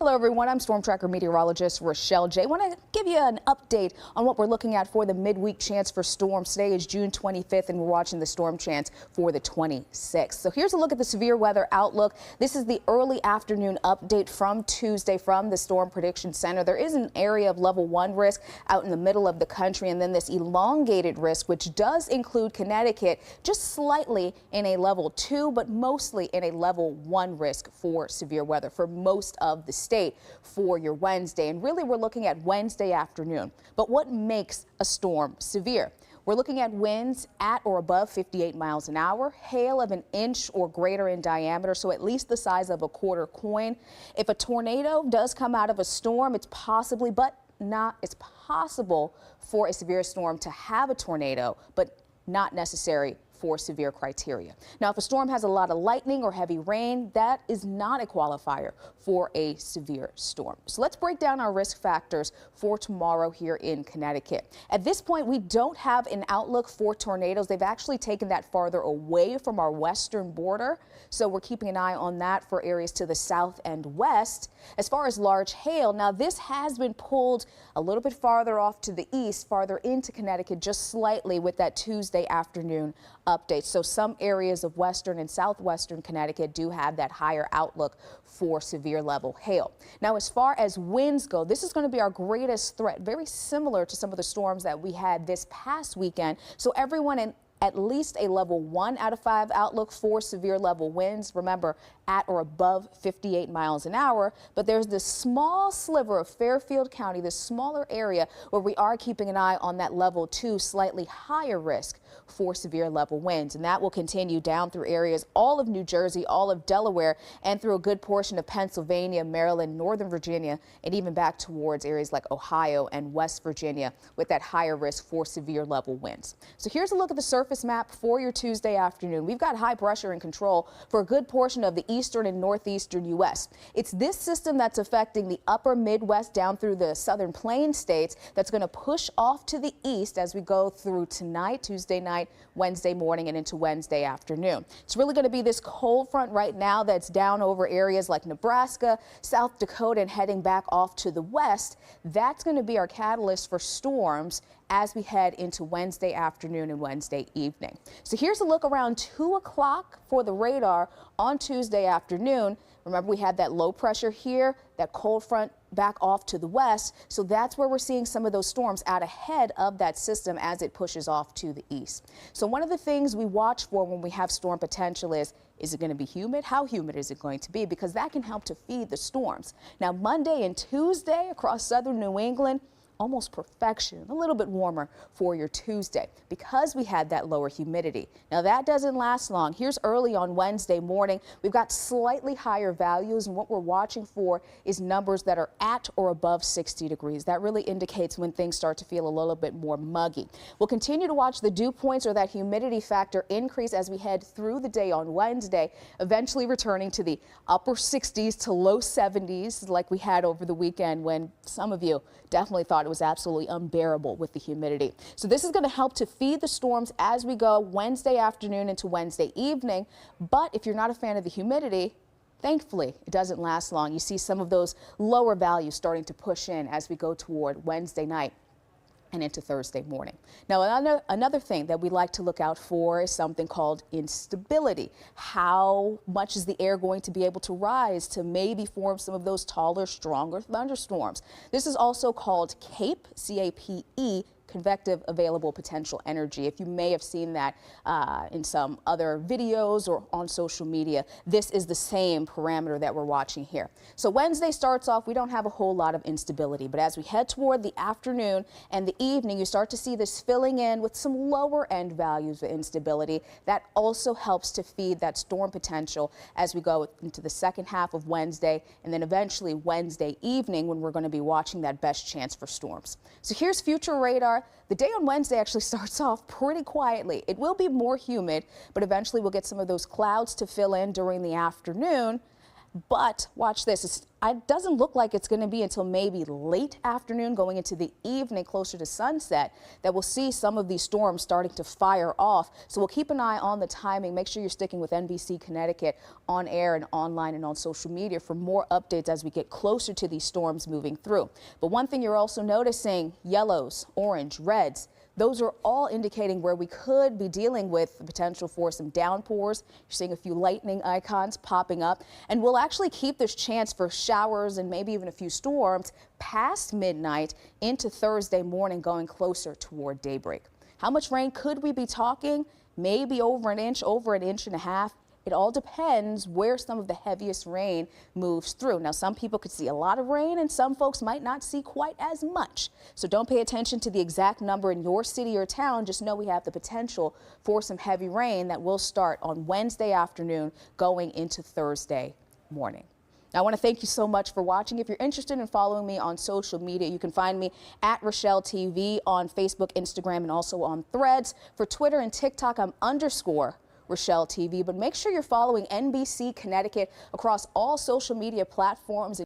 Hello everyone, I'm Storm Tracker meteorologist Rochelle J. I want to give you an update on what we're looking at for the midweek chance for storms. Today is June 25th and we're watching the storm chance for the 26th. So here's a look at the severe weather outlook. This is the early afternoon update from Tuesday from the Storm Prediction Center. There is an area of level 1 risk out in the middle of the country, and then this elongated risk, which does include Connecticut, just slightly in a level 2, but mostly in a level 1 risk for severe weather for most of the state for your Wednesday. And really we're looking at Wednesday afternoon. But what makes a storm severe? We're looking at winds at or above 58 miles an hour, hail of an inch or greater in diameter, so at least the size of a quarter coin. If a tornado does come out of a storm, it's possible for a severe storm to have a tornado, but not necessary for severe criteria. Now, if a storm has a lot of lightning or heavy rain, that is not a qualifier for a severe storm. So let's break down our risk factors for tomorrow here in Connecticut. At this point, we don't have an outlook for tornadoes. They've actually taken that farther away from our western border, so we're keeping an eye on that for areas to the south and west. As far as large hail, now this has been pulled a little bit farther off to the east, farther into Connecticut just slightly with that Tuesday afternoon update. So some areas of western and southwestern Connecticut do have that higher outlook for severe level hail. Now, as far as winds go, this is going to be our greatest threat, very similar to some of the storms that we had this past weekend. So everyone in at least a level 1 out of 5 outlook for severe level winds. Remember, at or above 58 miles an hour. But there's this small sliver of Fairfield County, this smaller area where we are keeping an eye on that level 2, slightly higher risk for severe level winds. And that will continue down through areas all of New Jersey, all of Delaware, and through a good portion of Pennsylvania, Maryland, Northern Virginia, and even back towards areas like Ohio and West Virginia with that higher risk for severe level winds. So here's a look at the surface map for your Tuesday afternoon. We've got high pressure in control for a good portion of the eastern and northeastern U.S. It's this system that's affecting the upper Midwest down through the southern plains states that's going to push off to the east as we go through tonight, Tuesday night, Wednesday morning, and into Wednesday afternoon. It's really going to be this cold front right now that's down over areas like Nebraska, South Dakota, and heading back off to the west. That's going to be our catalyst for storms as we head into Wednesday afternoon and Wednesday evening. So here's a look around 2 o'clock for the radar on Tuesday afternoon. Remember, we had that low pressure here, that cold front back off to the west. So that's where we're seeing some of those storms out ahead of that system as it pushes off to the east. So one of the things we watch for when we have storm potential is it going to be humid? How humid is it going to be? Because that can help to feed the storms. Now, Monday and Tuesday across southern New England, almost perfection, a little bit warmer for your Tuesday because we had that lower humidity. Now that doesn't last long. Here's early on Wednesday morning. We've got slightly higher values, and what we're watching for is numbers that are at or above 60 degrees. That really indicates when things start to feel a little bit more muggy. We'll continue to watch the dew points or that humidity factor increase as we head through the day on Wednesday, eventually returning to the upper 60s to low 70s like we had over the weekend when some of you definitely thought it was absolutely unbearable with the humidity. So this is going to help to feed the storms as we go Wednesday afternoon into Wednesday evening. But if you're not a fan of the humidity, thankfully, it doesn't last long. You see some of those lower values starting to push in as we go toward Wednesday night and into Thursday morning. Now, another thing that we like to look out for is something called instability. How much is the air going to be able to rise to maybe form some of those taller, stronger thunderstorms? This is also called CAPE, C-A-P-E, convective available potential energy. If you may have seen that in some other videos or on social media, this is the same parameter that we're watching here. So Wednesday starts off, we don't have a whole lot of instability, but as we head toward the afternoon and the evening, you start to see this filling in with some lower end values of instability. That also helps to feed that storm potential as we go into the second half of Wednesday and then eventually Wednesday evening when we're going to be watching that best chance for storms. So here's future radar. The day on Wednesday actually starts off pretty quietly. It will be more humid, but eventually we'll get some of those clouds to fill in during the afternoon. But watch this. It doesn't look like it's going to be until maybe late afternoon going into the evening closer to sunset that we'll see some of these storms starting to fire off. So we'll keep an eye on the timing. Make sure you're sticking with NBC Connecticut on air and online and on social media for more updates as we get closer to these storms moving through. But one thing you're also noticing, yellows, orange, reds, those are all indicating where we could be dealing with the potential for some downpours. You're seeing a few lightning icons popping up, and we'll actually keep this chance for showers and maybe even a few storms past midnight into Thursday morning, going closer toward daybreak. How much rain could we be talking? Maybe over an inch and a half. It all depends where some of the heaviest rain moves through. Now, some people could see a lot of rain and some folks might not see quite as much. So don't pay attention to the exact number in your city or town. Just know we have the potential for some heavy rain that will start on Wednesday afternoon going into Thursday morning. Now, I want to thank you so much for watching. If you're interested in following me on social media, you can find me at Rochelle TV on Facebook, Instagram, and also on Threads. For Twitter and TikTok, I'm _ Rochelle TV, but make sure you're following NBC Connecticut across all social media platforms.